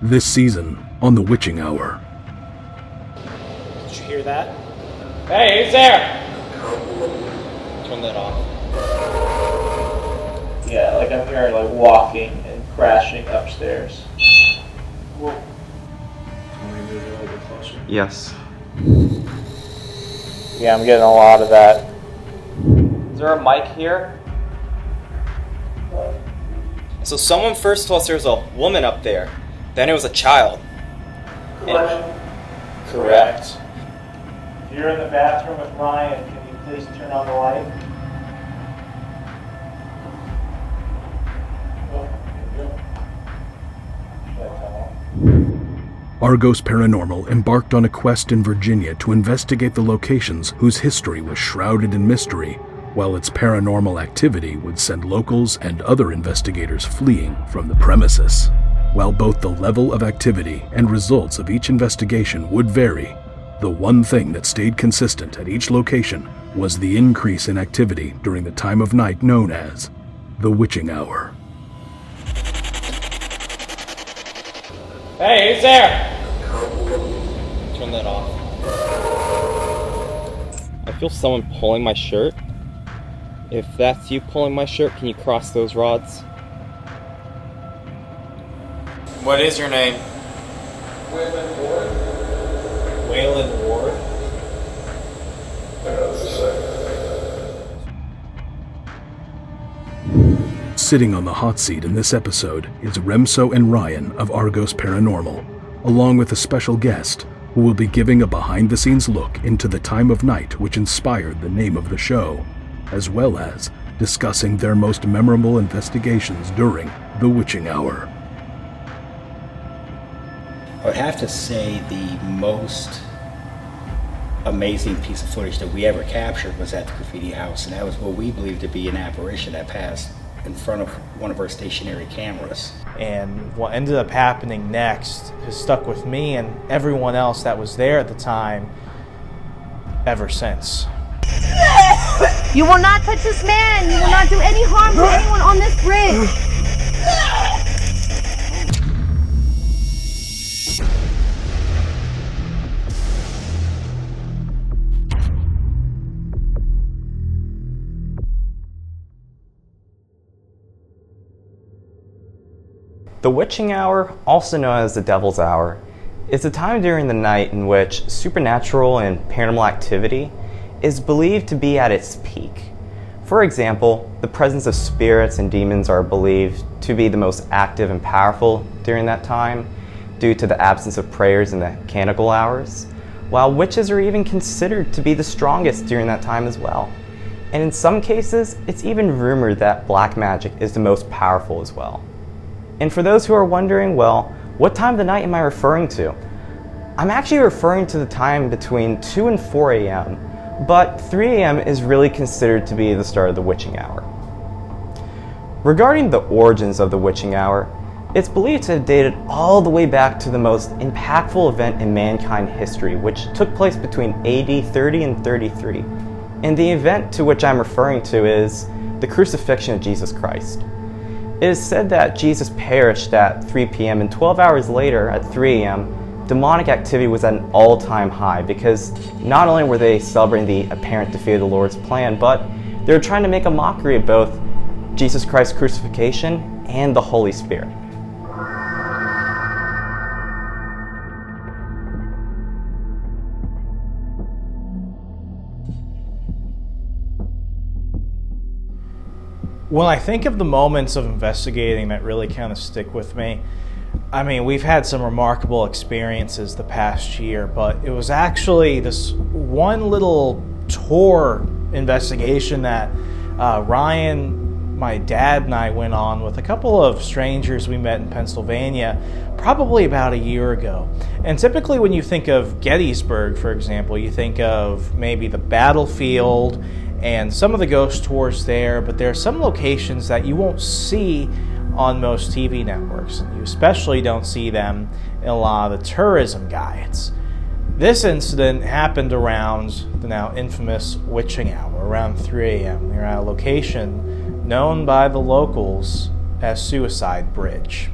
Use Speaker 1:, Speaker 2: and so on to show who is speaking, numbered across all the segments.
Speaker 1: This season on The Witching Hour.
Speaker 2: Did you hear that? Hey, who's there? Turn that off.
Speaker 3: Yeah, like I'm hearing like walking and crashing upstairs. Whoa. Can we move it a little bit closer?
Speaker 4: Yes.
Speaker 3: Yeah, I'm getting a lot of that. Is there a mic here?
Speaker 2: So someone first told us there was a woman up there. Then it was a child. Correct.
Speaker 3: If you're in the bathroom with Ryan, can you please turn on the light?
Speaker 1: Argos Paranormal embarked on a quest in Virginia to investigate the locations whose history was shrouded in mystery, while its paranormal activity would send locals and other investigators fleeing from the premises. While both the level of activity and results of each investigation would vary, the one thing that stayed consistent at each location was the increase in activity during the time of night known as the witching hour.
Speaker 2: Hey, who's there? Turn that off. I feel someone pulling my shirt. If that's you pulling my shirt, can you cross those rods? What is your name?
Speaker 5: Waylon Ward.
Speaker 2: Waylon Ward?
Speaker 1: Sitting on the hot seat in this episode is Remso and Ryan of Argos Paranormal, along with a special guest who will be giving a behind-the-scenes look into the time of night which inspired the name of the show, as well as discussing their most memorable investigations during the witching hour.
Speaker 6: I would have to say the most amazing piece of footage that we ever captured was at the Graffiti House, and that was what we believe to be an apparition that passed in front of one of our stationary cameras.
Speaker 7: And what ended up happening next has stuck with me and everyone else that was there at the time ever since.
Speaker 8: You will not touch this man! You will not do any harm to anyone on this bridge!
Speaker 4: The witching hour, also known as the devil's hour, is a time during the night in which supernatural and paranormal activity is believed to be at its peak. For example, the presence of spirits and demons are believed to be the most active and powerful during that time due to the absence of prayers in the canonical hours, while witches are even considered to be the strongest during that time as well. And in some cases, it's even rumored that black magic is the most powerful as well. And for those who are wondering, well, what time of the night am I referring to? I'm actually referring to the time between 2 and 4 a.m., but 3 a.m. is really considered to be the start of the witching hour. Regarding the origins of the witching hour, it's believed to have dated all the way back to the most impactful event in mankind history, which took place between AD 30 and 33. And the event to which I'm referring to is the crucifixion of Jesus Christ. It is said that Jesus perished at 3 p.m. and 12 hours later at 3 a.m., demonic activity was at an all-time high because not only were they celebrating the apparent defeat of the Lord's plan, but they were trying to make a mockery of both Jesus Christ's crucifixion and the Holy Spirit.
Speaker 7: When I think of the moments of investigating that really kind of stick with me, I mean, we've had some remarkable experiences the past year, but it was actually this one little tour investigation that Ryan, my dad, and I went on with a couple of strangers we met in Pennsylvania probably about a year ago. And typically when you think of Gettysburg, for example, you think of maybe the battlefield and some of the ghost tours there, but there are some locations that you won't see on most TV networks, and you especially don't see them in a lot of the tourism guides. This incident happened around the now infamous witching hour, around 3 a.m. We were at a location known by the locals as Suicide Bridge.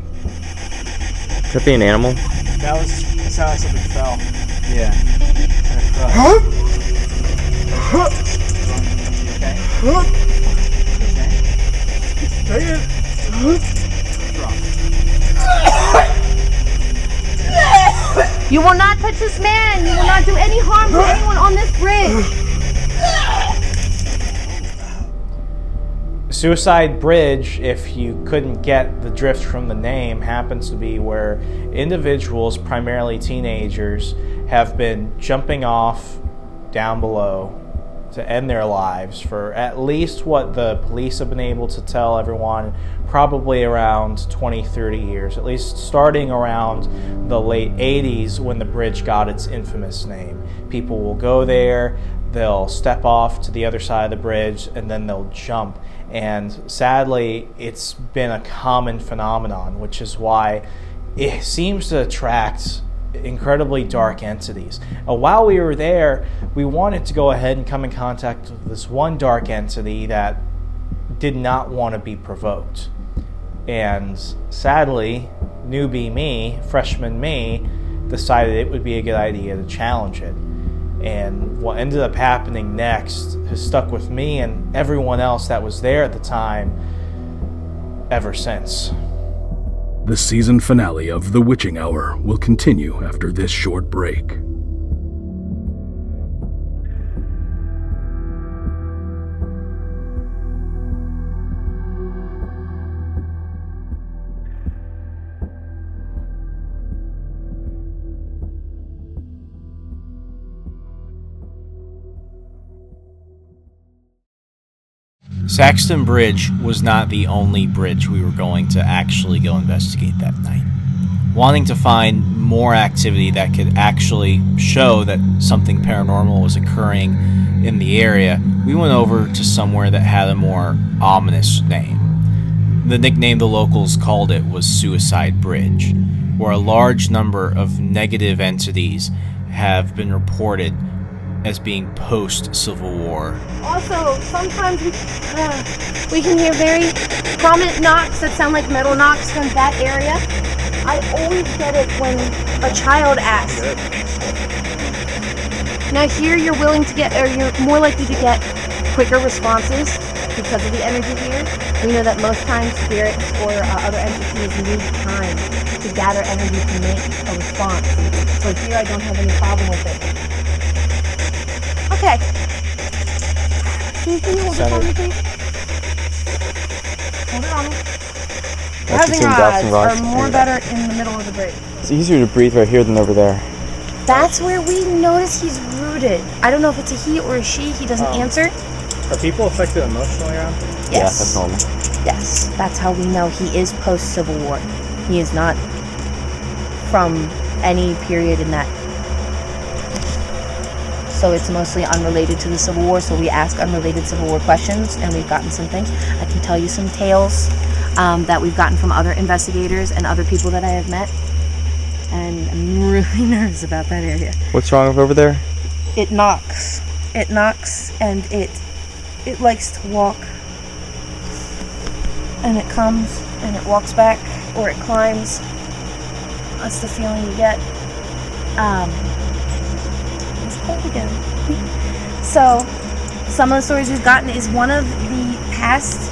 Speaker 4: Could be an animal.
Speaker 2: That sounded like something fell.
Speaker 7: Yeah.
Speaker 8: You will not touch this man. You will not do any harm to anyone on this bridge.
Speaker 7: Suicide Bridge, if you couldn't get the drift from the name, happens to be where individuals, primarily teenagers, have been jumping off down below to end their lives for at least what the police have been able to tell everyone, probably around 20, 30 years, at least starting around the late 80s when the bridge got its infamous name. People will go there, they'll step off to the other side of the bridge, and then they'll jump. And sadly, it's been a common phenomenon, which is why it seems to attract incredibly dark entities. While we were there, we wanted to go ahead and come in contact with this one dark entity that did not want to be provoked. And sadly, newbie me, freshman me, decided it would be a good idea to challenge it. And what ended up happening next has stuck with me and everyone else that was there at the time ever since.
Speaker 1: The season finale of The Witching Hour will continue after this short break.
Speaker 9: Saxton Bridge was not the only bridge we were going to actually go investigate that night. Wanting to find more activity that could actually show that something paranormal was occurring in the area, we went over to somewhere that had a more ominous name. The nickname the locals called it was Suicide Bridge, where a large number of negative entities have been reported as being post-Civil War.
Speaker 8: Also, sometimes we can hear very prominent knocks that sound like metal knocks from that area. I always get it when a child asks. Now here you're willing to get, or you're more likely to get quicker responses because of the energy here. We know that most times spirits or other entities need time to gather energy to make a response. So here I don't have any problem with it. Okay. Can you hold it on me, please? Hold it on me. Housing rods are more better in the middle of the bridge.
Speaker 4: It's easier to breathe right here than over there.
Speaker 8: That's where we notice he's rooted. I don't know if it's a he or a she. He doesn't answer.
Speaker 2: Are people affected emotionally around?
Speaker 8: Yes.
Speaker 4: Yeah, that's normal.
Speaker 8: Yes, that's how we know he is post-Civil War. He is not from any period in that. So it's mostly unrelated to the Civil War, so we ask unrelated Civil War questions, and we've gotten some things. I can tell you some tales that we've gotten from other investigators and other people that I have met, and I'm really nervous about that area.
Speaker 4: What's wrong with over there?
Speaker 8: It knocks. It knocks, and it likes to walk, and it comes, and it walks back, or it climbs. That's the feeling you get. Again. So, some of the stories we've gotten is one of the past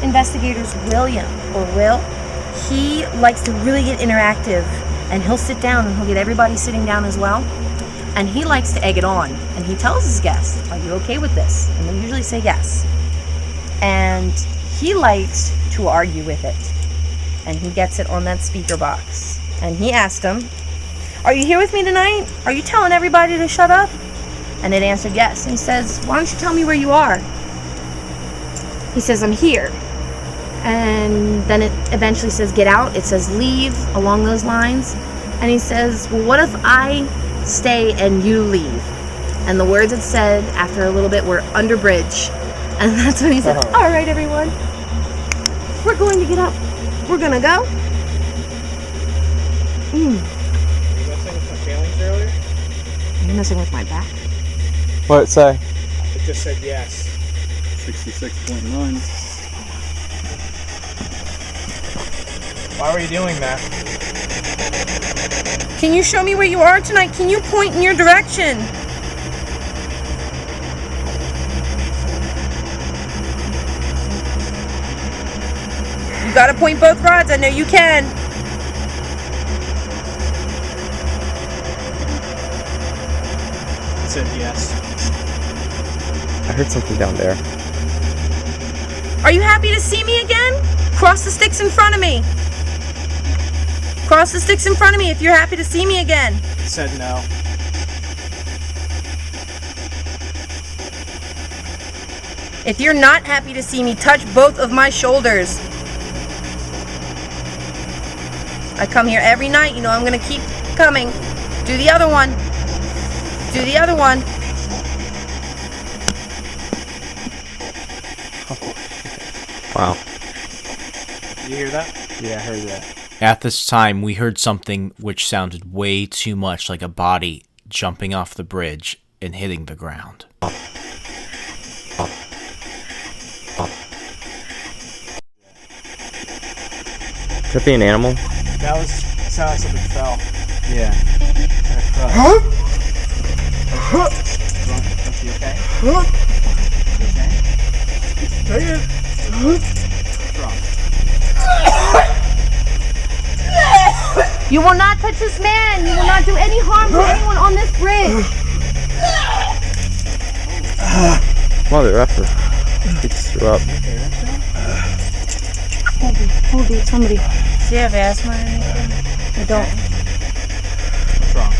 Speaker 8: investigators, William, or Will, he likes to really get interactive, and he'll sit down and he'll get everybody sitting down as well, and he likes to egg it on, and he tells his guests, are you okay with this? And they usually say yes. And he likes to argue with it, and he gets it on that speaker box, and he asked him, are you here with me tonight? Are you telling everybody to shut up? And it answered yes. And he says, why don't you tell me where you are? He says, I'm here. And then it eventually says, get out. It says, leave, along those lines. And he says, well, what if I stay and you leave? And the words it said after a little bit were under bridge. And that's when he said, all right, everyone. We're going to get up. We're going to go.
Speaker 2: Earlier?
Speaker 8: Are you messing with my back?
Speaker 4: What'd it say?
Speaker 2: It just said yes.
Speaker 5: 66.9.
Speaker 2: Why were you doing that?
Speaker 8: Can you show me where you are tonight? Can you point in your direction? You gotta point both rods. I know you can.
Speaker 2: It said yes.
Speaker 4: I heard something down there.
Speaker 8: Are you happy to see me again? Cross the sticks in front of me. Cross the sticks in front of me if you're happy to see me again.
Speaker 2: It said no.
Speaker 8: If you're not happy to see me, touch both of my shoulders. I come here every night, you know I'm gonna keep coming. Do the other one. Do the other one.
Speaker 4: Wow.
Speaker 2: You hear that?
Speaker 7: Yeah, I heard that.
Speaker 9: At this time, we heard something which sounded way too much like a body jumping off the bridge and hitting the ground.
Speaker 4: Could it be an animal?
Speaker 2: That was sounded like something fell.
Speaker 7: Yeah.
Speaker 2: You okay?
Speaker 8: You will not touch this man. You will not do any harm to anyone on this bridge.
Speaker 4: Mother effer. He just threw up.
Speaker 8: Hold it, somebody. Do you have asthma or anything? I don't.
Speaker 2: What's wrong?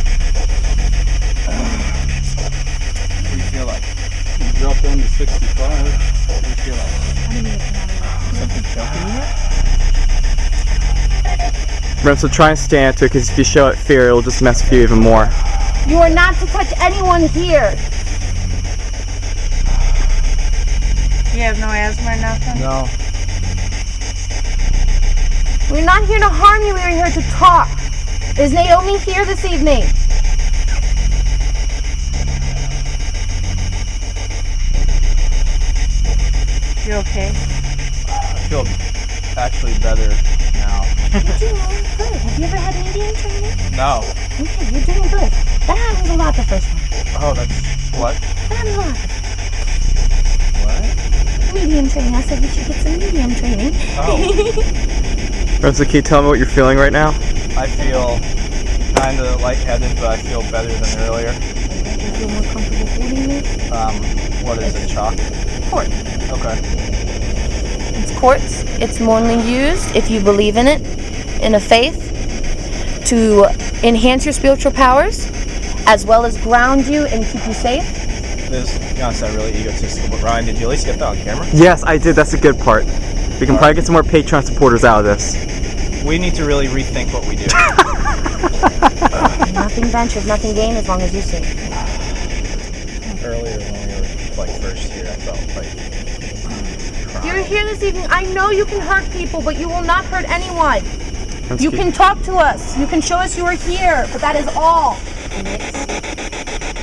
Speaker 2: What do you feel like?
Speaker 5: You dropped down to 65.
Speaker 2: What do you feel like? Something choking you?
Speaker 4: Remember, so try and stand to it, because if you show it fear, it'll just mess with you even more.
Speaker 8: You are not to touch anyone here. You have no asthma or nothing?
Speaker 2: No.
Speaker 8: We're not here to harm you, we're here to talk. Is Naomi here this evening? You okay?
Speaker 2: I feel actually better now.
Speaker 8: You're doing good. Have you ever had Indian training?
Speaker 2: No.
Speaker 8: Okay, you're doing good. That happens a lot the first one.
Speaker 2: Oh, that's what?
Speaker 8: That happens a lot.
Speaker 2: What?
Speaker 8: Medium training. I said you should get some medium training.
Speaker 2: Oh.
Speaker 4: Remember, can you tell me what you're feeling right now?
Speaker 2: I feel kind of lightheaded, but I feel better than earlier.
Speaker 8: You feel more comfortable holding me?
Speaker 2: What is it, chalk?
Speaker 8: Quartz.
Speaker 2: Okay.
Speaker 8: It's quartz. It's mainly used, if you believe in it, in a faith, to enhance your spiritual powers, as well as ground you and keep you safe.
Speaker 2: This is gonna sound really egotistical, but Ryan, did you at least get that on camera?
Speaker 4: Yes, I did. That's a good part. We can probably get some more Patreon supporters out of this.
Speaker 2: We need to really rethink what we do.
Speaker 8: Nothing ventured, nothing gained, as long as you sing.
Speaker 2: Earlier when we were first here, I felt like
Speaker 8: You're here this evening. I know you can hurt people, but you will not hurt anyone.
Speaker 4: That's
Speaker 8: You
Speaker 4: good.
Speaker 8: can talk to us. You can show us you are here, but that is all.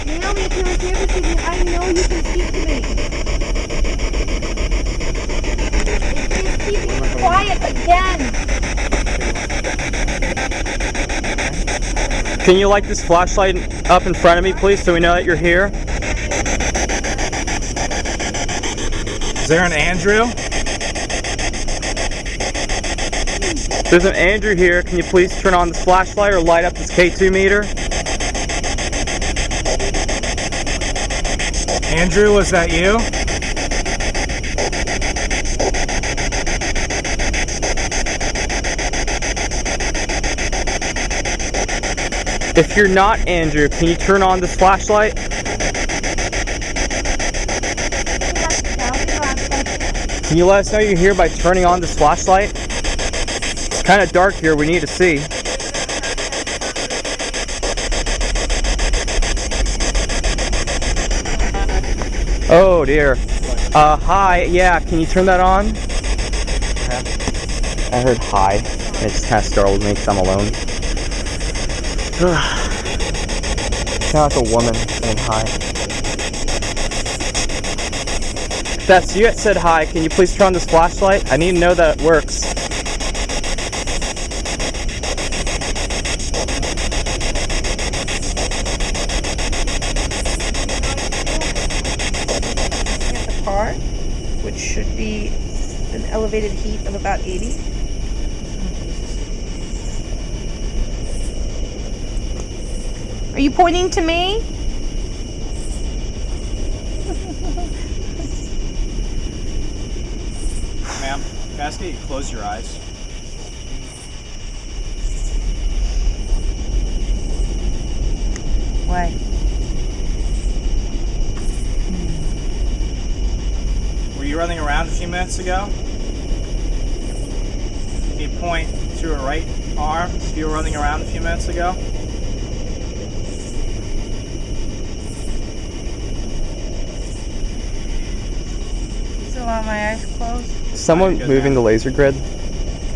Speaker 8: Naomi, if you were here this evening, I know you can speak to me. Please keep me quiet again.
Speaker 4: Can you light this flashlight up in front of me, please, so we know that you're here?
Speaker 2: Is there an Andrew?
Speaker 4: There's an Andrew here. Can you please turn on this flashlight or light up this K2 meter?
Speaker 2: Andrew, was that you?
Speaker 4: If you're not Andrew, can you turn on this flashlight? Can you let us know you're here by turning on this flashlight? It's kind of dark here. We need to see. Oh dear. Hi. Yeah, can you turn that on? I heard hi. It just kind of startled me because I'm alone. Sound like a woman saying hi. If that's you that said hi, can you please turn on this flashlight? I need to know that it works.
Speaker 8: which should be an elevated heat of about 80. Are you pointing to me?
Speaker 2: Ma'am, can I ask you to close your eyes?
Speaker 8: Why?
Speaker 2: Were you running around a few minutes ago? Can you point to her right arm if you were running around a few minutes ago?
Speaker 8: Still want my eyes closed?
Speaker 4: Someone
Speaker 2: Good
Speaker 4: moving
Speaker 2: now.
Speaker 4: the laser grid?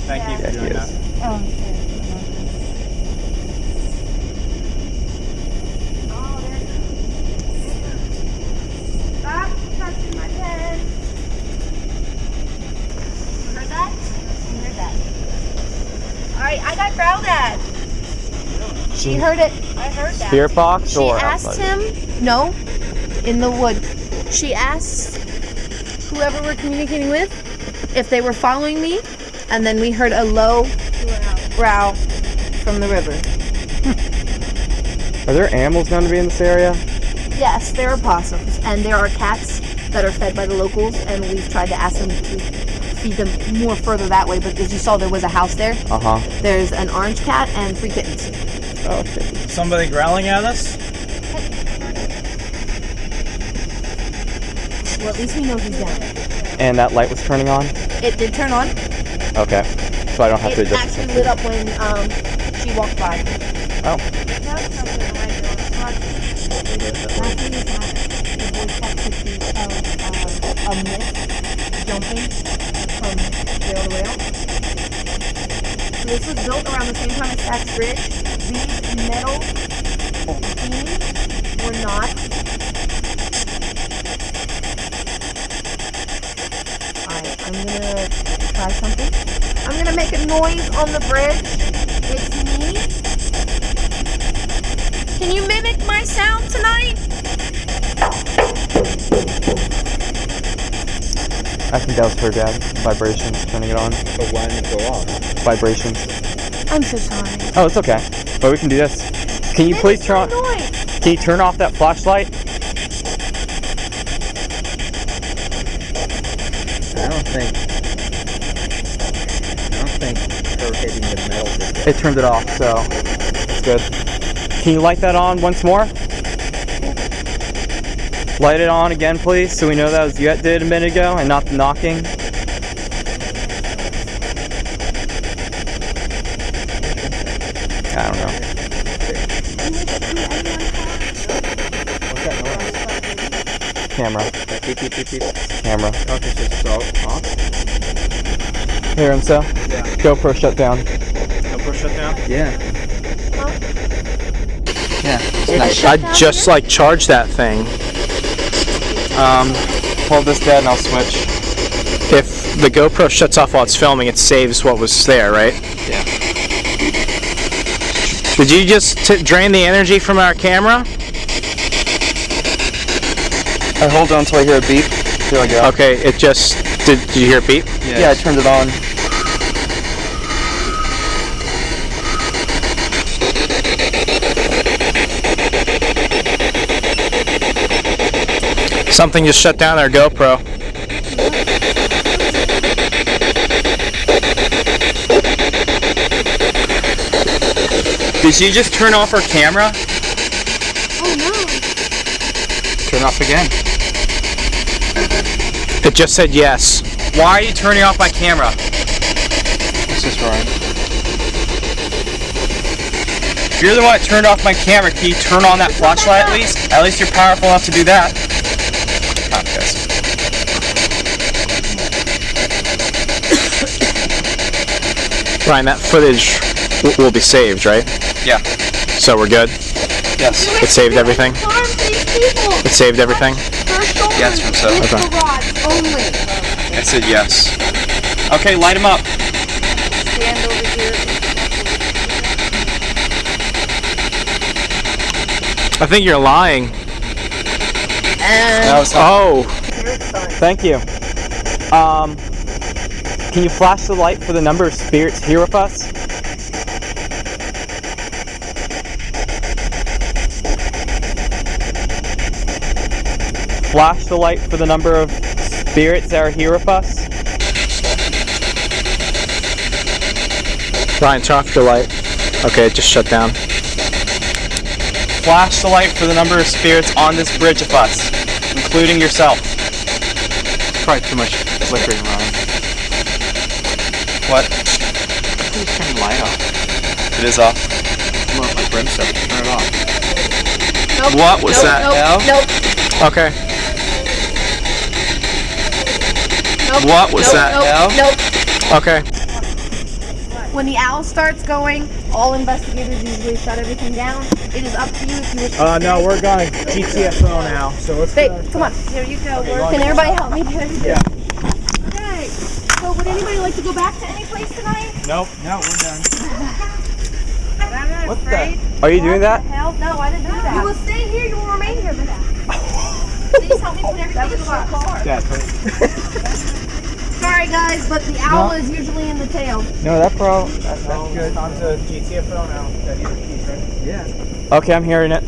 Speaker 2: Thank you for
Speaker 4: Yeah, he
Speaker 2: doing
Speaker 4: is.
Speaker 2: that.
Speaker 8: Oh, okay. Oh, there it goes. Stop touching my pen. You heard that? You heard that. Alright, I got growled at. She heard it. I heard that.
Speaker 4: Spirit box
Speaker 8: She
Speaker 4: or
Speaker 8: asked
Speaker 4: outside?
Speaker 8: him, no, in the wood. She asked whoever we're communicating with if they were following me, and then we heard a low growl from the river.
Speaker 4: Are there animals going to be in this area?
Speaker 8: Yes, there are possums, and there are cats that are fed by the locals, and we've tried to ask them to feed them more further that way, but as you saw, there was a house there.
Speaker 4: Uh-huh.
Speaker 8: There's an orange cat and 3 kittens.
Speaker 4: Oh, okay.
Speaker 2: Somebody growling at us?
Speaker 8: Well, at least we know he's down.
Speaker 4: And that light was turning on?
Speaker 8: It did turn on.
Speaker 4: Okay. So I don't have to
Speaker 8: It
Speaker 4: adjust
Speaker 8: actually
Speaker 4: it.
Speaker 8: lit up when she walked by.
Speaker 4: Oh.
Speaker 8: A mist jumping from rail to rail. So this was built around the same time as Saks Bridge. These metal beams were not. Alright, I'm gonna try something. I'm gonna make a noise on the bridge. It's me. Can you mimic my sound tonight?
Speaker 4: I think that was her dad. Vibrations, turning it on.
Speaker 6: But why didn't it go off?
Speaker 4: Vibrations.
Speaker 8: I'm so sorry.
Speaker 4: Oh, it's okay. But we can do this. Can you please turn on?
Speaker 8: Noise.
Speaker 4: Can you turn off that flashlight?
Speaker 6: I don't think her hitting the metal did that.
Speaker 4: It turned it off, so it's good. Can you light that on once more? Light it on again, please, so we know that was you that did a minute ago and not the knocking. I don't know.
Speaker 6: What's that noise?
Speaker 4: Camera.
Speaker 6: Beep, beep, beep, beep.
Speaker 4: Camera.
Speaker 6: Okay, so it's off.
Speaker 4: Hear him, so?
Speaker 2: Yeah.
Speaker 4: GoPro shut down.
Speaker 2: GoPro shut down?
Speaker 6: Yeah.
Speaker 2: I just like charged that thing.
Speaker 4: Hold this dead and I'll switch.
Speaker 2: If the GoPro shuts off while it's filming, it saves what was there, right?
Speaker 4: Yeah.
Speaker 2: Did you just drain the energy from our camera?
Speaker 4: I hold on until I hear a beep. Here I go.
Speaker 2: Okay, it just did you hear a beep?
Speaker 4: Yeah, I turned it on.
Speaker 2: Something just shut down our GoPro.
Speaker 4: Did you just turn off our camera?
Speaker 8: Oh no.
Speaker 4: Turn off again.
Speaker 2: It just said yes.
Speaker 4: Why are you turning off my camera?
Speaker 6: This is right.
Speaker 4: If you're the one that turned off my camera, can you turn on that flashlight at least? At least you're powerful enough to do that.
Speaker 2: Ryan, that footage will be saved, right?
Speaker 4: Yeah.
Speaker 2: So we're good?
Speaker 4: Yes.
Speaker 2: It saved everything? It saved everything?
Speaker 4: Yes, from so.
Speaker 2: Okay.
Speaker 8: Only.
Speaker 4: I said yes. Okay, light him up.
Speaker 8: Stand over here.
Speaker 2: I think you're lying.
Speaker 8: And
Speaker 4: That was
Speaker 2: Oh,
Speaker 8: here's fun.
Speaker 4: Thank you. Can you flash the light for the number of spirits here with us? Flash the light for the number of spirits that are here with us.
Speaker 2: Ryan, turn off your light. Okay, it just shut down.
Speaker 4: Flash the light for the number of spirits on this bridge with us, including yourself.
Speaker 2: Probably too much flickering, Ryan.
Speaker 4: What?
Speaker 2: Please turn the light off.
Speaker 4: It is off.
Speaker 2: Come on, like brimstone. Turn it off.
Speaker 8: Nope.
Speaker 2: What was
Speaker 8: Nope,
Speaker 2: that?
Speaker 8: Nope. Nope.
Speaker 2: Okay.
Speaker 8: Nope.
Speaker 2: What was
Speaker 8: Nope.
Speaker 2: that?
Speaker 8: Nope. Nope.
Speaker 2: Okay.
Speaker 8: When the owl starts going, all investigators usually shut everything down. It is up to you if you wish to
Speaker 7: No,
Speaker 8: stay.
Speaker 7: we're going GTFO now, so let's
Speaker 8: Hey, come on. Here you go. Can everybody help me?
Speaker 7: Yeah.
Speaker 8: Okay. So would anybody like to go back to any place tonight?
Speaker 7: Nope. No, we're done.
Speaker 8: What the?
Speaker 4: Are you doing that?
Speaker 8: Hell no, I didn't do that. You will stay here. You will remain here. Please help me put everything in my car.
Speaker 7: Dad,
Speaker 8: Sorry guys, but the owl is usually in the tail.
Speaker 4: No, that's
Speaker 7: good. On to GTFO now. That is the keys, right? Yeah.
Speaker 4: Okay, I'm hearing it.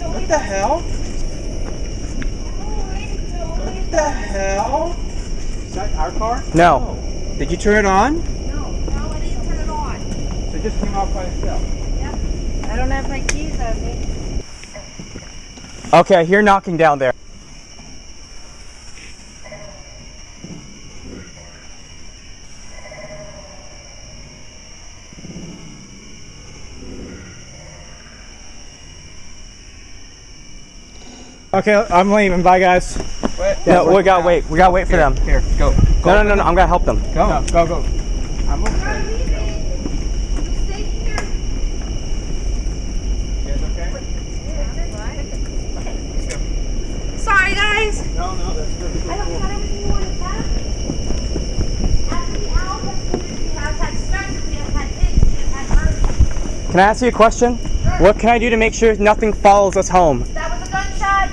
Speaker 7: What the hell? What the hell? Is that our car?
Speaker 4: No.
Speaker 7: Did you turn it on?
Speaker 8: No, I didn't turn it on.
Speaker 7: So it just came off by itself.
Speaker 8: Yep. I don't have my keys on me.
Speaker 4: Okay, I hear knocking down there.
Speaker 7: Okay, I'm leaving. Bye, guys.
Speaker 4: No, we gotta wait. We gotta wait for them.
Speaker 7: Here, go.
Speaker 4: No, I'm gonna help them.
Speaker 7: Go. No, go. I'm okay.
Speaker 8: Stay here.
Speaker 7: You guys okay?
Speaker 8: Sorry guys.
Speaker 7: No, that's perfectly
Speaker 8: I don't
Speaker 7: cool.
Speaker 8: have everything you wanted back. After the owl has finished, we have had strength, we have had hits, we have had murders.
Speaker 4: Can I ask you a question? What can I do to make sure nothing follows us home?
Speaker 8: That was a gunshot.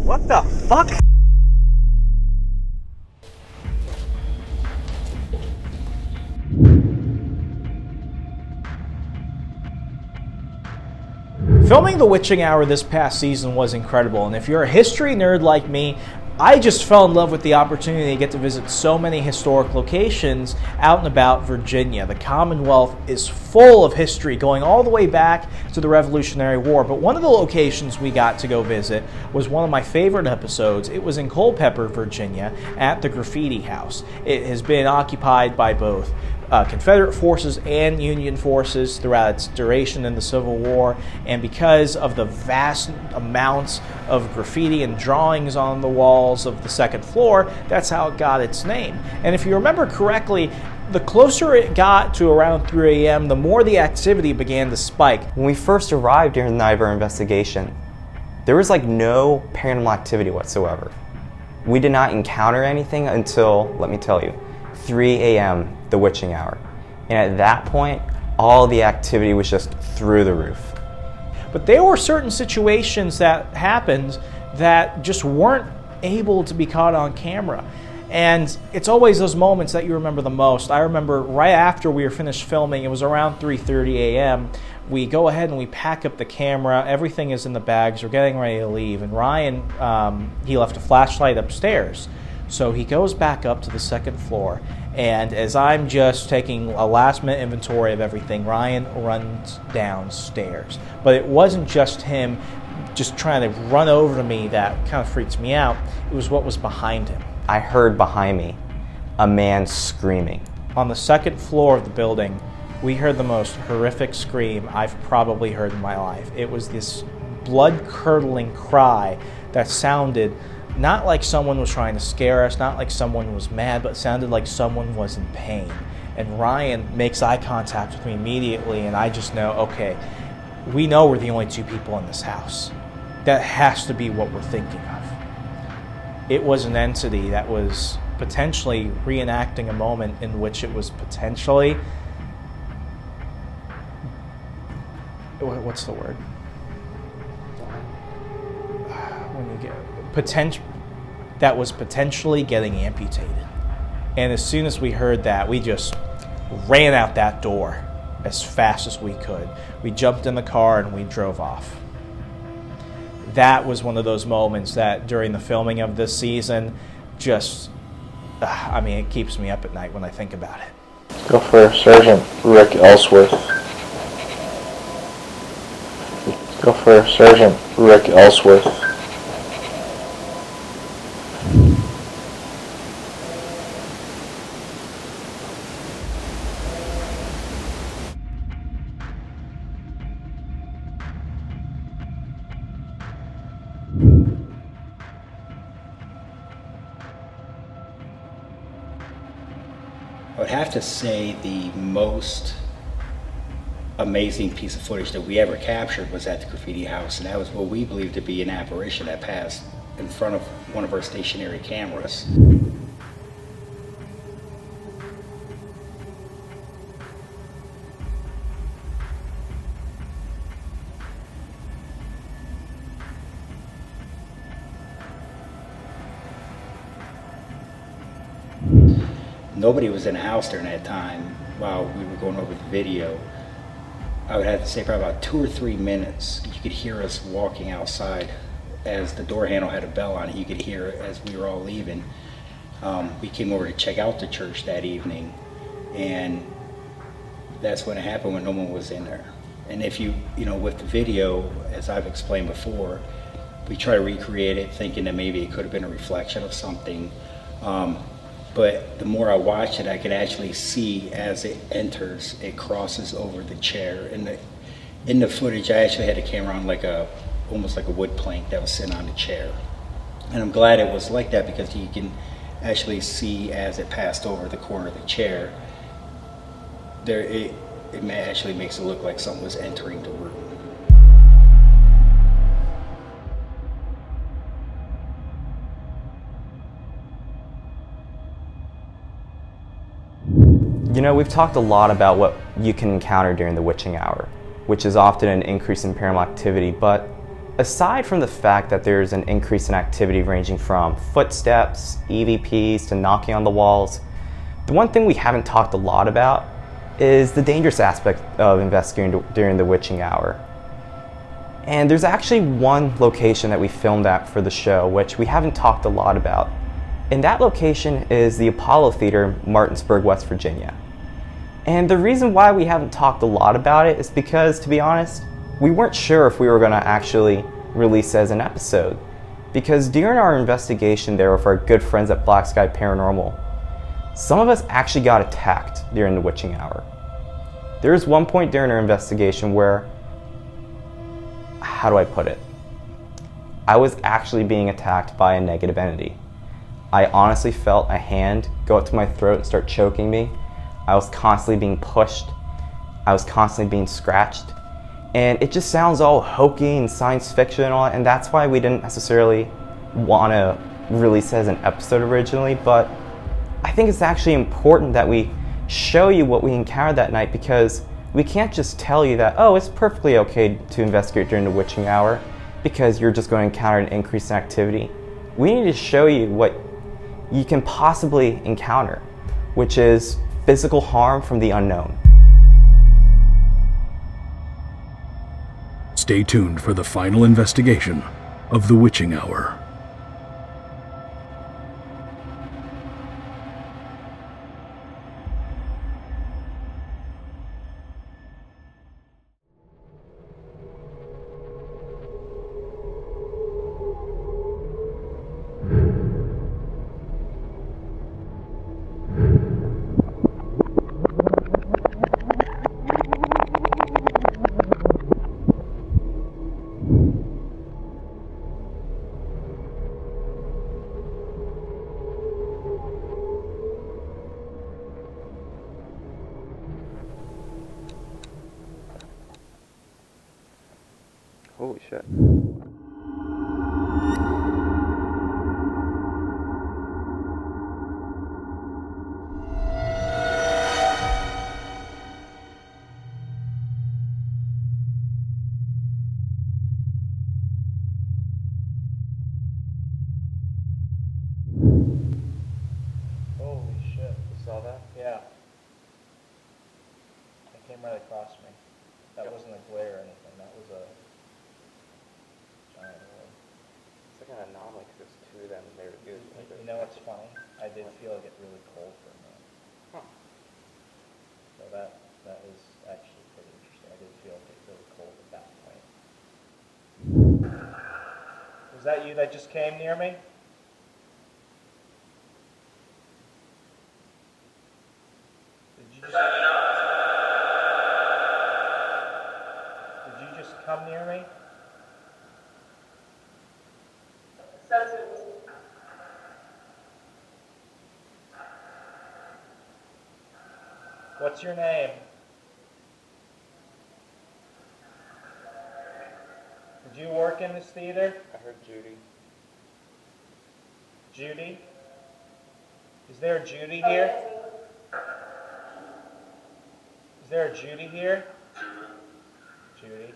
Speaker 4: What the fuck?
Speaker 7: Filming The Witching Hour this past season was incredible, and if you're a history nerd like me, I just fell in love with the opportunity to get to visit so many historic locations out and about Virginia. The Commonwealth is full of history going all the way back to the Revolutionary War, but one of the locations we got to go visit was one of my favorite episodes. It was in Culpeper, Virginia, at the Graffiti House. It has been occupied by both Confederate forces and Union forces throughout its duration in the Civil War, and because of the vast amounts of graffiti and drawings on the walls of the second floor, that's how it got its name. And if you remember correctly, the closer it got to around 3 a.m., the more the activity began to spike.
Speaker 4: When we first arrived during the night of our investigation, there was like no paranormal activity whatsoever. We did not encounter anything until, let me tell you, 3 a.m., the witching hour. And at that point, all the activity was just through the roof.
Speaker 7: But there were certain situations that happened that just weren't able to be caught on camera. And it's always those moments that you remember the most. I remember right after we were finished filming, it was around 3:30 a.m., we go ahead and we pack up the camera, everything is in the bags, we're getting ready to leave. And Ryan, he left a flashlight upstairs. So he goes back up to the second floor, and as I'm just taking a last-minute inventory of everything, Ryan runs downstairs. But it wasn't just him just trying to run over to me that kind of freaks me out. It was what was behind him.
Speaker 4: I heard behind me a man screaming.
Speaker 7: On the second floor of the building, we heard the most horrific scream I've probably heard in my life. It was this blood-curdling cry that sounded not like someone was trying to scare us, not like someone was mad, but it sounded like someone was in pain. And Ryan makes eye contact with me immediately, and I just know, okay, we know we're the only two people in this house. That has to be what we're thinking of. It was an entity that was potentially reenacting a moment in which it was potentially what's the word? When you get that was potentially getting amputated. And as soon as we heard that, we just ran out that door as fast as we could. We jumped in the car and we drove off. That was one of those moments that during the filming of this season, just, it keeps me up at night when I think about it.
Speaker 3: Go for Sergeant Rick Ellsworth. Go for Sergeant Rick Ellsworth.
Speaker 6: I would have to say the most amazing piece of footage that we ever captured was at the Graffiti House, and that was what we believe to be an apparition that passed in front of one of our stationary cameras. Nobody was in the house during that time while we were going over the video. I would have to say probably about 2 or 3 minutes. You could hear us walking outside as the door handle had a bell on it. You could hear it as we were all leaving. We came over to check out the church that evening, and that's when it happened, when no one was in there. And if with the video, as I've explained before, we try to recreate it thinking that maybe it could have been a reflection of something. But the more I watch it, I can actually see as it enters, it crosses over the chair. And in the footage, I actually had the camera on almost like a wood plank that was sitting on the chair. And I'm glad it was like that, because you can actually see as it passed over the corner of the chair, it actually makes it look like something was entering the room.
Speaker 4: We've talked a lot about what you can encounter during the witching hour, which is often an increase in paranormal activity, but aside from the fact that there's an increase in activity ranging from footsteps, EVPs, to knocking on the walls, the one thing we haven't talked a lot about is the dangerous aspect of investigating during the witching hour. And there's actually one location that we filmed at for the show, which we haven't talked a lot about. And that location is the Apollo Theater, Martinsburg, West Virginia. And the reason why we haven't talked a lot about it is because, to be honest, we weren't sure if we were going to actually release it as an episode. Because during our investigation there with our good friends at Black Sky Paranormal, some of us actually got attacked during the witching hour. There was one point during our investigation where, how do I put it? I was actually being attacked by a negative entity. I honestly felt a hand go up to my throat and start choking me. I was constantly being pushed. I was constantly being scratched. And it just sounds all hokey and science fiction and all that, and that's why we didn't necessarily want to release it as an episode originally, but I think it's actually important that we show you what we encountered that night, because we can't just tell you that, oh, it's perfectly okay to investigate during the witching hour because you're just going to encounter an increase in activity. We need to show you what you can possibly encounter, which is physical harm from the unknown.
Speaker 1: Stay tuned for the final investigation of the witching hour.
Speaker 4: Holy shit.
Speaker 3: right across me. That wasn't a glare or anything. That was a giant orb.
Speaker 4: It's like an anomaly because there's two of them. And they're good.
Speaker 3: You know what's funny? I did feel it get really cold for a minute.
Speaker 4: Huh.
Speaker 3: So that is actually pretty interesting. I did feel it get really cold at that point. Was that you that just came near me? Did you just come near me? What's your name? Did you work in this theater?
Speaker 4: I heard Judy.
Speaker 3: Judy? Is there a Judy here? Is there a Judy here? Judy.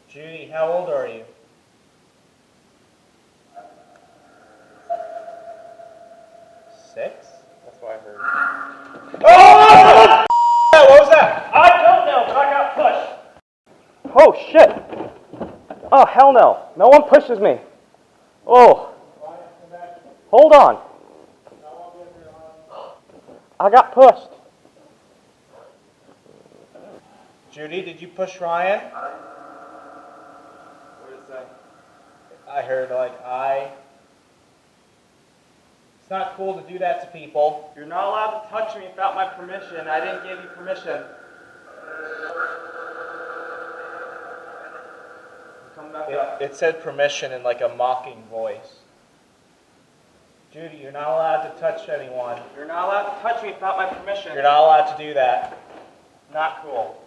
Speaker 3: Judy, how old are you? 6?
Speaker 4: That's what I heard.
Speaker 3: Oh! What was that? I don't know, but I got pushed.
Speaker 4: Oh shit! Oh hell no! No one pushes me. Oh. Hold on. I got pushed.
Speaker 3: Judy, did you push Ryan?
Speaker 4: What did it say?
Speaker 3: I heard It's not cool to do that to people.
Speaker 4: You're not allowed to touch me without my permission. I didn't give you permission. Come back up.
Speaker 3: It said permission in like a mocking voice. Judy, you're not allowed to touch anyone.
Speaker 4: You're not allowed to touch me without my permission.
Speaker 3: You're not allowed to do that.
Speaker 4: Not cool.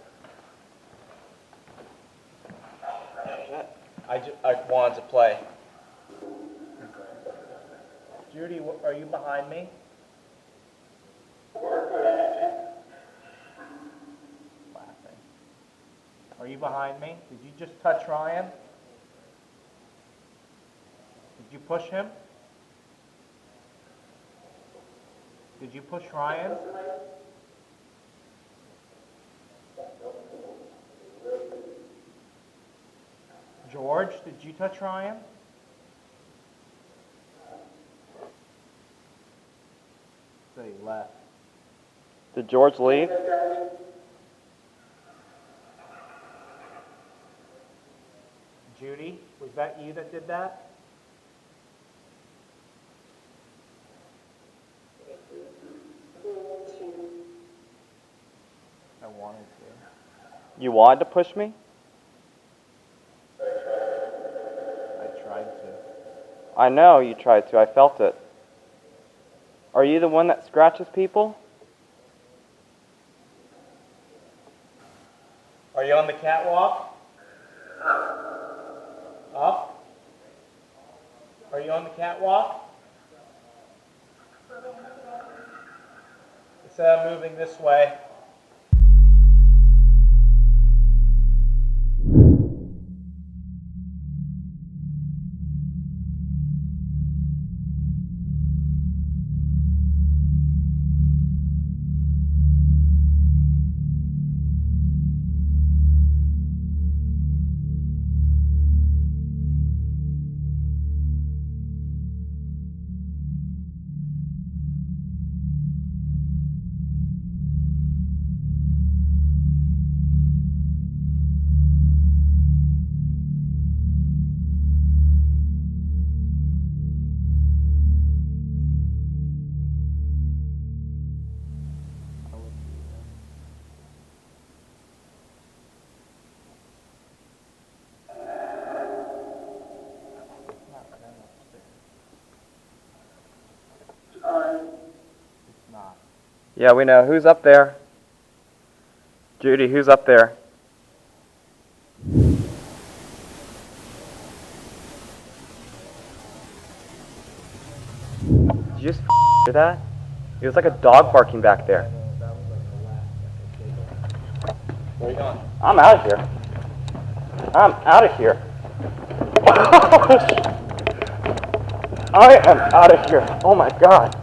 Speaker 3: I wanted to play. Judy, are you behind me? Laughing. Are you behind me? Did you just touch Ryan? Did you push him? Did you push Ryan? George, did you touch Ryan? So he left.
Speaker 4: Did George leave?
Speaker 3: Judy, was that you that did that? I wanted to.
Speaker 4: You wanted to push me?
Speaker 3: I tried to.
Speaker 4: I know you tried to. I felt it. Are you the one that scratches people?
Speaker 3: Are you on the catwalk? Up? Are you on the catwalk? It said I'm moving this way.
Speaker 4: Yeah, we know. Who's up there? Judy, who's up there? Did you just hear that? It was like a dog barking back there.
Speaker 3: Where are you going?
Speaker 4: I'm out of here. I'm out of here. I am out of here. Oh my God.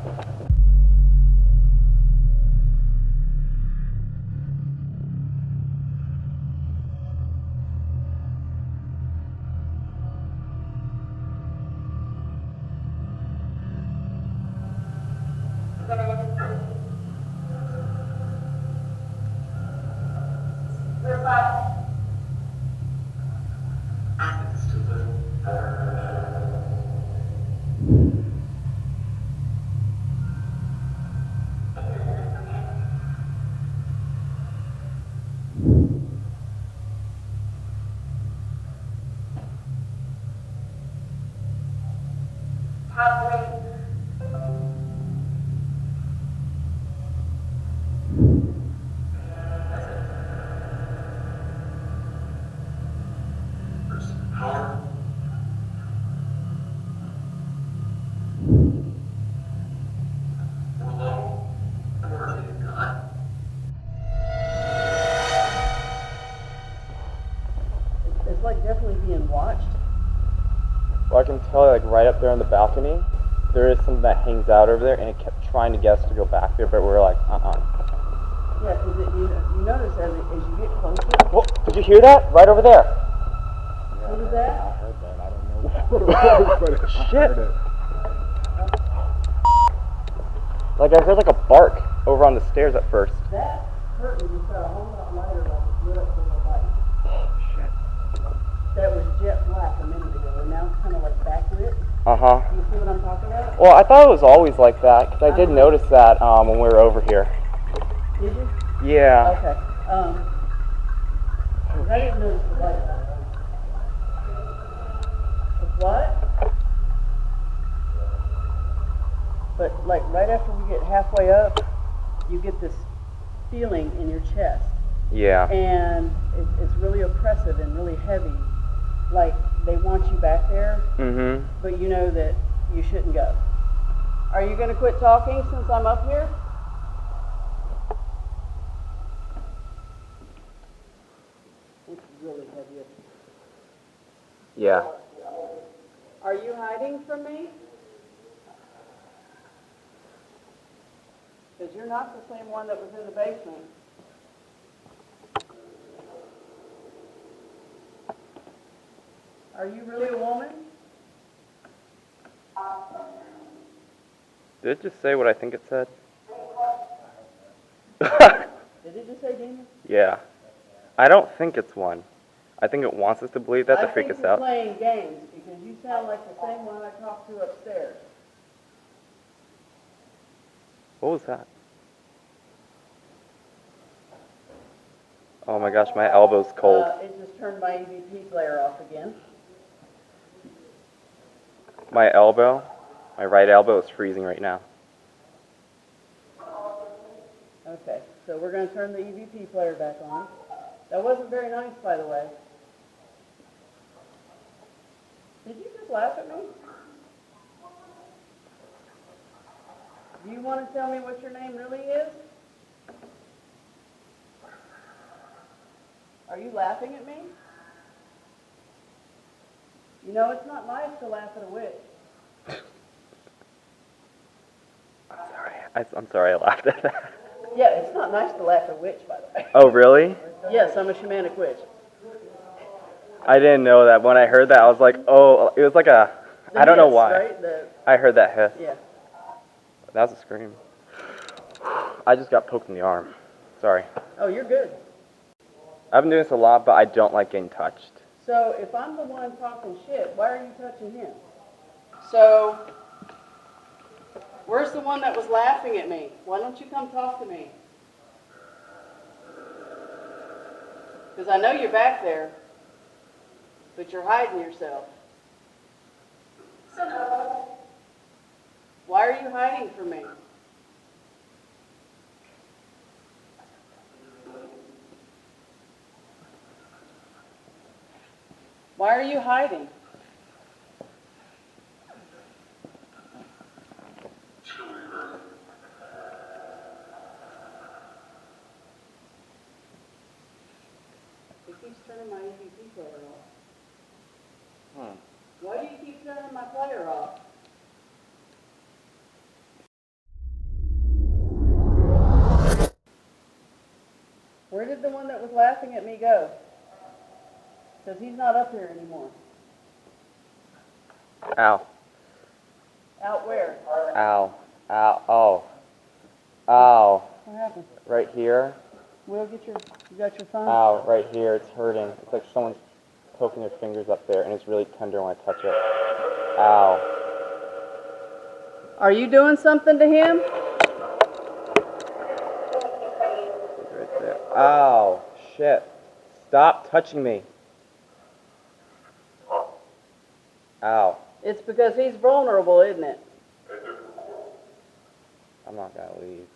Speaker 10: It's like definitely being watched.
Speaker 4: Well, I can tell, like, right up there on the balcony, there is something that hangs out over there, and it kept trying to get us to go back there, but we're like,
Speaker 10: Yeah, because you notice as you get closer.
Speaker 4: Well, did you hear that? Right over there.
Speaker 10: What was that?
Speaker 1: I heard that. I don't know. But I heard it.
Speaker 4: Like, I heard like a bark over on the stairs at first.
Speaker 10: That curtain just got a whole lot lighter, like it lit up with a light.
Speaker 4: Oh, shit.
Speaker 10: That was jet black a minute ago, and now it's kind of like backlit.
Speaker 4: Uh-huh.
Speaker 10: Do you see what I'm talking about?
Speaker 4: Well, I thought it was always like that, because I did notice that when we were over here.
Speaker 10: Did you?
Speaker 4: Yeah.
Speaker 10: Okay. 'Cause I didn't notice the light. The what? But like right after we get halfway up, you get this feeling in your chest.
Speaker 4: Yeah.
Speaker 10: And it's really oppressive and really heavy. Like they want you back there,
Speaker 4: Mm-hmm.
Speaker 10: but you know that you shouldn't go. Are you going to quit talking since I'm up here? It's really heavy.
Speaker 4: Yeah.
Speaker 10: Are you hiding from me? Because you're not the same one that was in the basement. Are you really a woman?
Speaker 4: Did it just say what I think it said?
Speaker 10: Did it just say demon?
Speaker 4: Yeah. I don't think it's one. I think it wants us to believe that to freak us out.
Speaker 10: I think you're playing games because you sound like the same one I talked to upstairs.
Speaker 4: What was that? Oh my gosh, my elbow's cold.
Speaker 10: It just turned my EVP player off again.
Speaker 4: My elbow, my right elbow is freezing right now.
Speaker 10: Okay, so we're going to turn the EVP player back on. That wasn't very nice, by the way. Did you just laugh at me? Do you want to tell me what your name really is? Are you laughing at me? You know, it's not nice to laugh at a witch.
Speaker 4: I'm sorry I laughed at that.
Speaker 10: Yeah, it's not nice to laugh at a witch, by the way.
Speaker 4: Oh, really?
Speaker 10: Yes, I'm a shamanic witch.
Speaker 4: I didn't know that. When I heard that, I was like, oh, it was like a, I don't know why.
Speaker 10: Right?
Speaker 4: I heard that hiss.
Speaker 10: Yeah.
Speaker 4: That was a scream. I just got poked in the arm. Sorry.
Speaker 10: Oh, you're good.
Speaker 4: I've been doing this a lot, but I don't like getting touched.
Speaker 10: So if I'm the one talking shit, why are you touching him? So, where's the one that was laughing at me? Why don't you come talk to me? Because I know you're back there, but you're hiding yourself. Why are you hiding from me? Why are you hiding? It keeps turning my EVP player off. Why do you keep turning my player off? Where did the one that was laughing at me go? Because he's not up here anymore.
Speaker 4: Ow.
Speaker 10: Out where?
Speaker 4: Ow. Ow. Oh. Ow.
Speaker 10: What happened?
Speaker 4: Right here.
Speaker 10: Will, you got your phone?
Speaker 4: Ow, right here. It's hurting. It's like someone's poking their fingers up there, and it's really tender when I touch it. Ow.
Speaker 10: Are you doing something to him?
Speaker 4: It's right there. Ow. Shit. Stop touching me. Ow.
Speaker 10: It's because he's vulnerable, isn't it?
Speaker 4: I'm not gonna leave.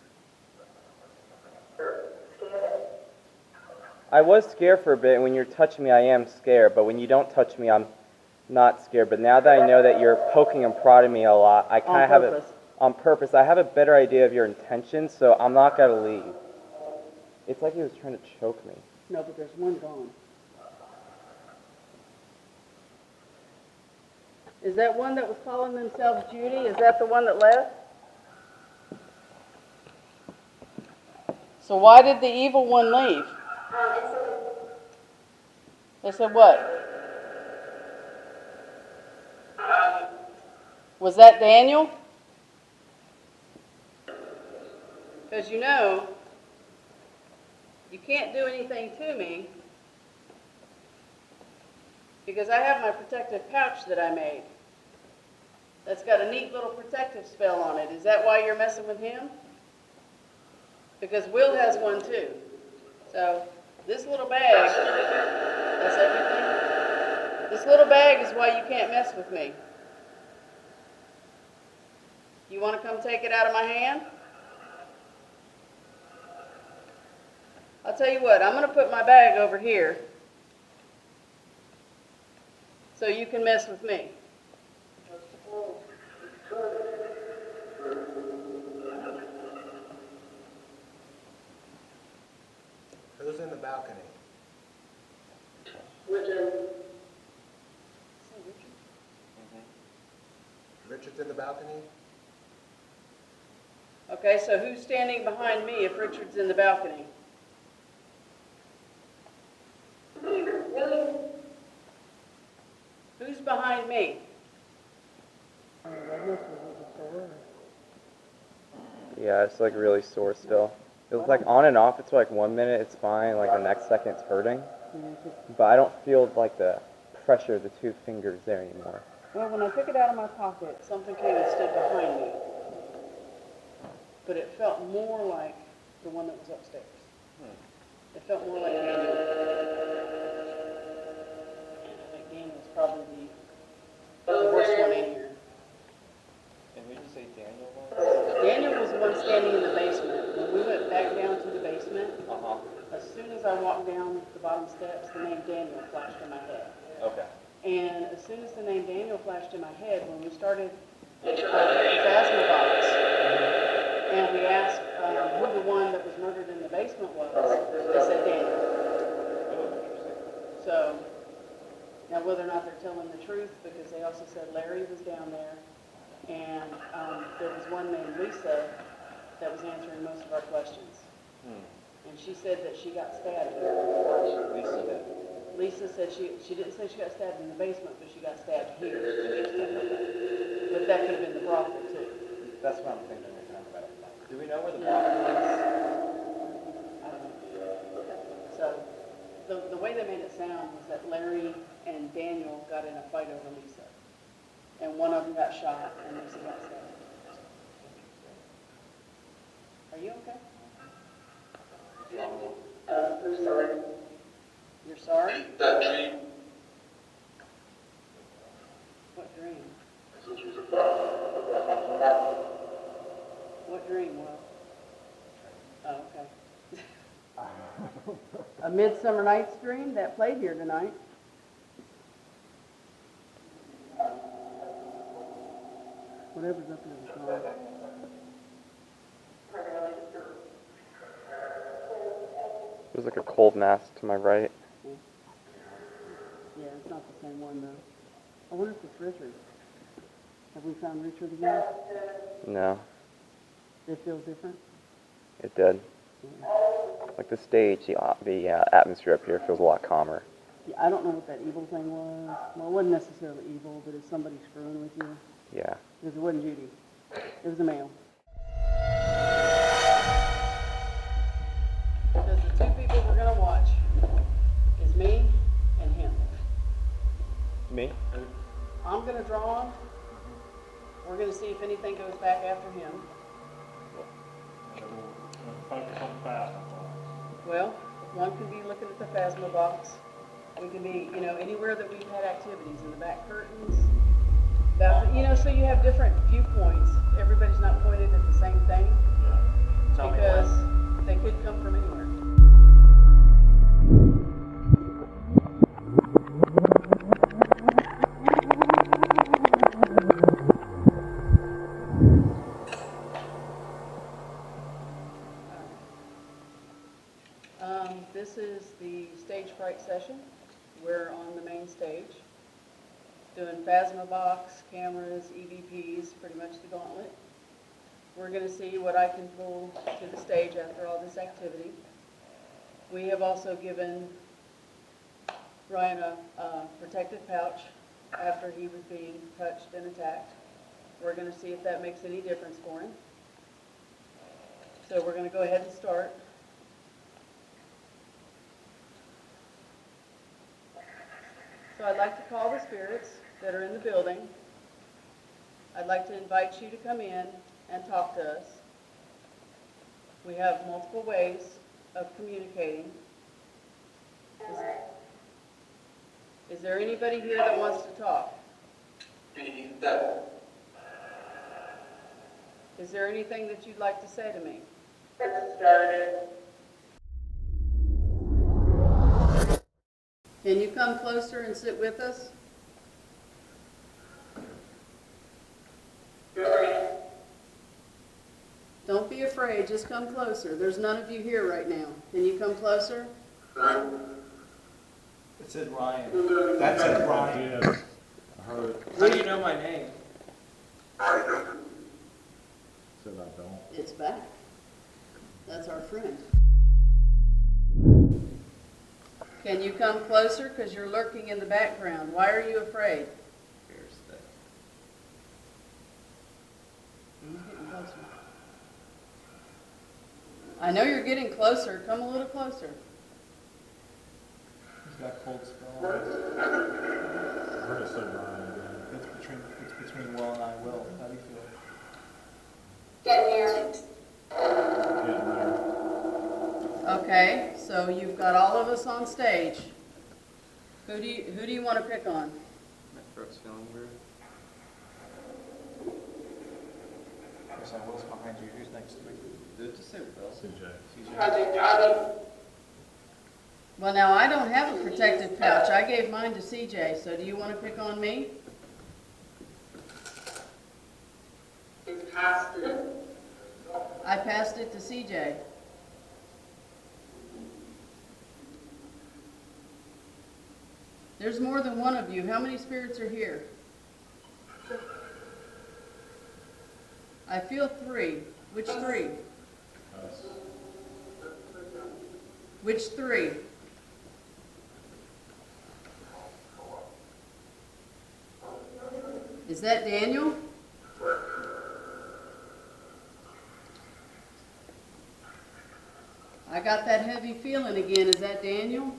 Speaker 4: I was scared for a bit, and when you're touching me, I am scared. But when you don't touch me, I'm not scared. But now that I know that you're poking and prodding me a lot, I kind of have it on purpose. I have a better idea of your intentions, so I'm not gonna leave. It's like he was trying to choke me.
Speaker 10: No, but there's one gone. Is that one that was calling themselves Judy? Is that the one that left? So why did the evil one leave? They said what? Was that Daniel? Because you know, you can't do anything to me because I have my protective pouch that I made. That's got a neat little protective spell on it. Is that why you're messing with him? Because Will has one too. So this little bag, that's everything. This little bag is why you can't mess with me. You want to come take it out of my hand? I'll tell you what, I'm going to put my bag over here so you can mess with me.
Speaker 11: Who's in the balcony? Richard's in the balcony?
Speaker 10: Okay, so who's standing behind me if Richard's in the balcony? Who's behind me?
Speaker 4: Yeah, it's like really sore still. It was like on and off. It's like 1 minute it's fine, like the next second it's hurting. But I don't feel like the pressure of the two fingers there anymore.
Speaker 10: Well, when I took it out of my pocket, something came and stood behind me. But it felt more like the one that was upstairs. It felt more like Daniel. And I think Daniel's probably the worst one in here.
Speaker 4: And who did you say Daniel was?
Speaker 10: Daniel was the one standing in the basement. When we went back down to the basement, as soon as I walked down the bottom steps, the name Daniel flashed in my head.
Speaker 4: Okay.
Speaker 10: And as soon as the name Daniel flashed in my head, when we started the plasma box, and we asked who the one that was murdered in the basement was, they said Daniel. So, now whether or not they're telling the truth, because they also said Larry was down there, and there was one named Lisa that was answering most of our questions. And she said that she got stabbed here.
Speaker 4: Lisa did.
Speaker 10: Lisa said she didn't say she got stabbed in the basement, but she got stabbed here. But that could have been the brothel too.
Speaker 4: That's what I'm thinking right now about. Do we know where the brothel is?
Speaker 10: I don't know. So the way they made it sound was that Larry and Daniel got in a fight over Lisa. And one of them got shot and Lisa got stabbed. Are you okay? I'm sorry. You're sorry?
Speaker 12: That dream.
Speaker 10: What dream? What dream, Will? Oh, okay. A Midsummer Night's Dream that played here tonight. Whatever's up there is wrong.
Speaker 4: There's like a cold mass to my right.
Speaker 10: Yeah, it's not the same one though. I wonder if it's Richard. Have we found Richard again?
Speaker 4: No,
Speaker 10: It feels different?
Speaker 4: it did.
Speaker 10: Yeah.
Speaker 4: Like the stage, the atmosphere up here feels a lot calmer.
Speaker 10: Yeah, I don't know what that evil thing was. Well, it wasn't necessarily evil, but it's somebody screwing with you.
Speaker 4: Yeah.
Speaker 10: Because it wasn't Judy. It was a male. Because the two
Speaker 2: Me?
Speaker 10: I'm gonna draw him. We're gonna see if anything goes back after him.
Speaker 3: Focus on the phasma.
Speaker 10: Well, one could be looking at the phasma box. We can be, anywhere that we've had activities, in the back curtains. So you have different viewpoints. Everybody's not pointed at the same thing.
Speaker 3: Tell me
Speaker 10: Because they could come from anywhere. This is the stage fright session. We're on the main stage, doing phasma box, cameras, EVPs, pretty much the gauntlet. We're going to see what I can pull to the stage after all this activity. We have also given Ryan a protective pouch after he was being touched and attacked. We're going to see if that makes any difference for him. So we're going to go ahead and start. So I'd like to call the spirits that are in the building. I'd like to invite you to come in and talk to us. We have multiple ways of communicating. Is there anybody here that wants to talk? Is there anything that you'd like to say to me? Can you come closer and sit with us? Don't be afraid, just come closer. There's none of you here right now. Can you come closer?
Speaker 3: It said Ryan. That said Ryan.
Speaker 2: I heard. How do you know my name?
Speaker 5: Said I don't.
Speaker 10: It's back. That's our friend. Can you come closer? Because you're lurking in the background. Why are you afraid? He's getting closer. I know you're getting closer. Come a little closer.
Speaker 3: He's got cold spell.
Speaker 5: I heard it said Ryan again.
Speaker 3: It's between Will and I. Will, how do you feel?
Speaker 5: Getting there.
Speaker 10: Okay, so you've got all of us on stage. Who do you want to pick on?
Speaker 2: My throat's feeling weird.
Speaker 3: So Will's behind you. Who's next to me?
Speaker 2: Just say Will.
Speaker 5: CJ.
Speaker 10: Well, now I don't have a protective pouch. I gave mine to CJ, so do you want to pick on me? I passed it to CJ. There's more than one of you. How many spirits are here? I feel 3. Which 3?
Speaker 5: Us.
Speaker 10: Which 3? Is that Daniel? I got that heavy feeling again. Is that Daniel?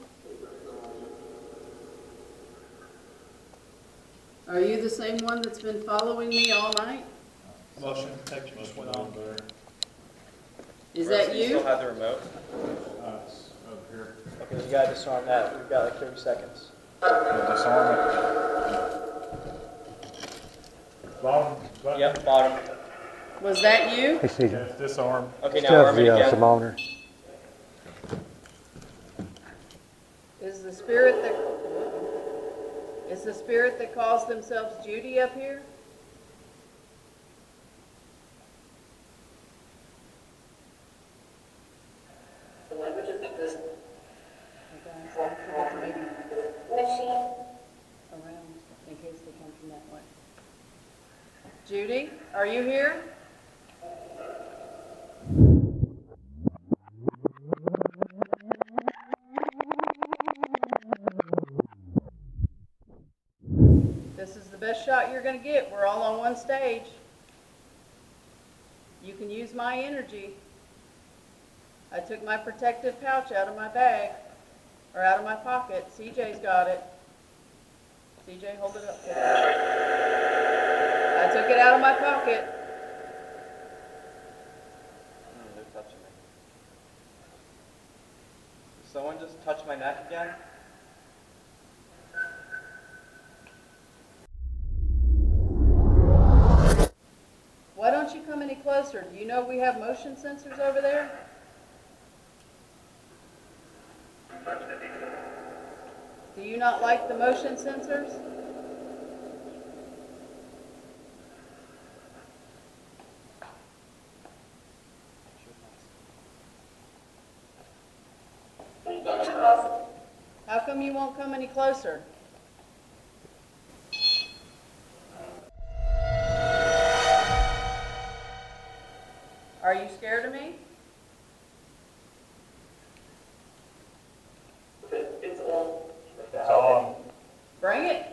Speaker 10: Are you the same one that's been following me all night?
Speaker 3: Motion protection just went on.
Speaker 10: Is that
Speaker 2: You
Speaker 10: you?
Speaker 2: still have the remote?
Speaker 5: Us. Over here.
Speaker 3: Okay, you gotta disarm that. We've got like 30 seconds.
Speaker 5: Disarm it. Bottom.
Speaker 2: Yep, bottom.
Speaker 10: Was that you?
Speaker 5: Yes, disarm.
Speaker 2: Okay, now arm it again.
Speaker 10: Is the spirit that calls themselves Judy up here? Around, in case they come from that way. Judy, are you here? This is the best shot you're going to get. We're all on one stage. You can use my energy. I took my protective pouch out of my bag, or out of my pocket. CJ's got it. TJ, hold it up. I took it out of my pocket.
Speaker 4: They're touching me. Did someone just touch my neck again?
Speaker 10: Why don't you come any closer? Do you know we have motion sensors over there? Do you not like the motion sensors? How come you won't come any closer? Are you scared of me?
Speaker 3: It's on.
Speaker 10: Bring it.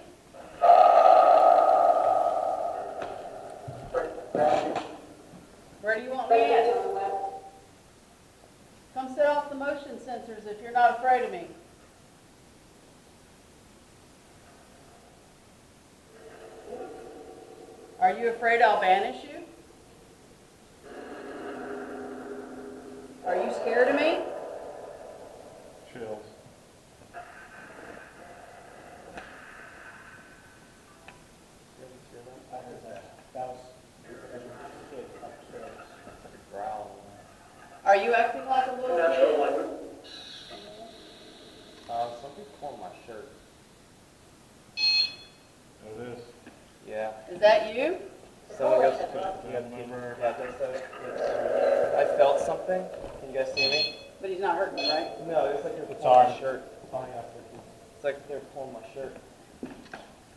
Speaker 10: Where do you want me at? Come set off the motion sensors if you're not afraid of me. Are you afraid I'll banish you? Are you scared of me?
Speaker 5: Chills.
Speaker 10: Are you acting like a little kid?
Speaker 4: Somebody pulled my shirt.
Speaker 5: It is.
Speaker 4: Yeah.
Speaker 10: Is that you?
Speaker 4: Someone goes to
Speaker 5: Remember?
Speaker 4: I felt something. Can you guys see me?
Speaker 10: But he's not hurting me, right?
Speaker 4: No, it's like they're
Speaker 5: It's
Speaker 4: pulling
Speaker 5: on.
Speaker 4: my shirt. It's like they're pulling my shirt.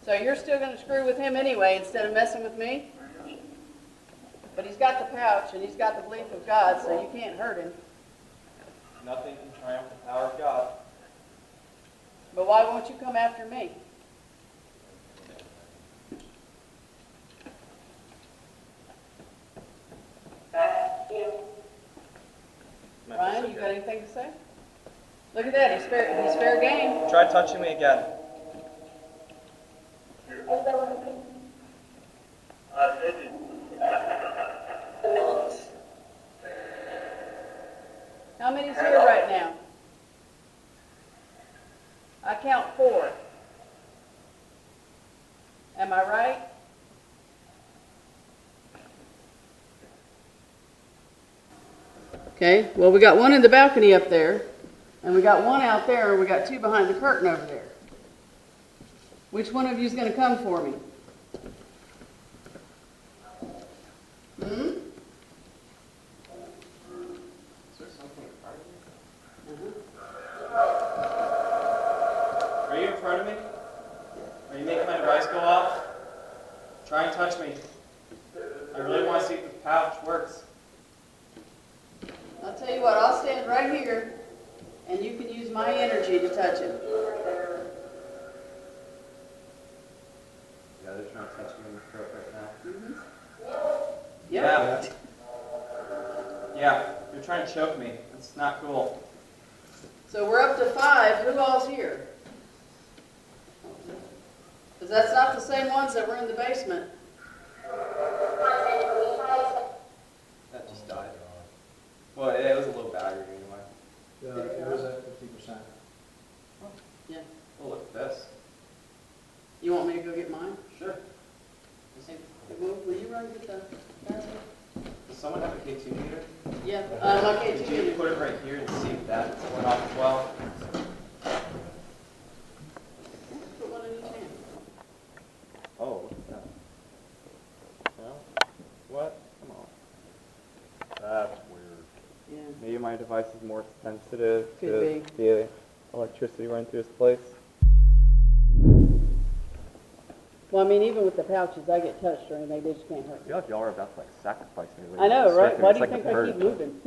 Speaker 10: So you're still going to screw with him anyway instead of messing with me? But he's got the pouch and he's got the belief of God, so you can't hurt him.
Speaker 4: Nothing can triumph the power of God.
Speaker 10: But why won't you come after me? Ryan, you got anything to say? Look at that, he's fair game.
Speaker 4: Try touching me again.
Speaker 10: How many's here right now? I count 4. Am I right? Okay, well, we got one in the balcony up there, and we got one out there, and we got 2 behind the curtain over there. Which one of you is going to come for me? Hmm?
Speaker 4: Are you in front of me? Are you making my device go off? Try and touch me. I really want to see if the pouch works.
Speaker 10: I'll tell you what, I'll stand right here, and you can use my energy to touch him.
Speaker 4: Yeah, they're trying to touch me in the throat right now.
Speaker 10: Yep.
Speaker 4: Yeah, you're trying to choke me. It's not cool.
Speaker 10: So we're up to 5. Who all's here? Because that's not the same ones that were in the basement.
Speaker 4: That just died. Well, it was a little battery anyway.
Speaker 6: Yeah, it was at 50%.
Speaker 10: Yeah.
Speaker 4: Oh, look at this.
Speaker 10: You want me to go get mine?
Speaker 4: Sure.
Speaker 10: Will you run and get the battery?
Speaker 4: Does someone have a K2 meter?
Speaker 10: Yeah, my
Speaker 4: Did
Speaker 10: K2
Speaker 4: you
Speaker 10: meter.
Speaker 4: put it right here and see if that went off as well?
Speaker 10: Put one in each hand.
Speaker 4: Oh, look at that. Well, what? Come on.
Speaker 5: That's weird.
Speaker 10: Yeah.
Speaker 4: Maybe my device is more sensitive
Speaker 10: Could
Speaker 4: to
Speaker 10: be.
Speaker 4: the electricity running through this place.
Speaker 10: Well, I mean, even with the pouches, I get touched or anything, they just can't hurt
Speaker 4: I
Speaker 10: me.
Speaker 4: feel like y'all are about to sacrifice me.
Speaker 10: I know, right? Why do you think I keep moving?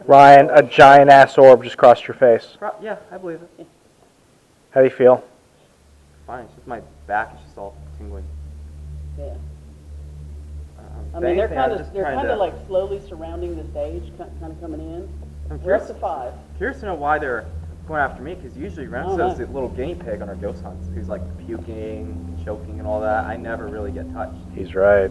Speaker 3: Ryan, a giant ass orb just crossed your face.
Speaker 4: Yeah, I believe it.
Speaker 3: How do you feel?
Speaker 4: Fine, it's just my back is just all tingling.
Speaker 10: Yeah. I
Speaker 4: If
Speaker 10: mean, they're
Speaker 4: anything, I'm
Speaker 10: kind
Speaker 4: just
Speaker 10: of
Speaker 4: trying to-
Speaker 10: like slowly surrounding the stage, kind of coming in.
Speaker 4: I'm
Speaker 10: We're up
Speaker 4: curious,
Speaker 10: to 5.
Speaker 4: curious to know why they're
Speaker 12: going after me, because usually Renzo's the little guinea pig on our ghost hunts who's like puking, choking, and all that. I never really get touched.
Speaker 3: He's right.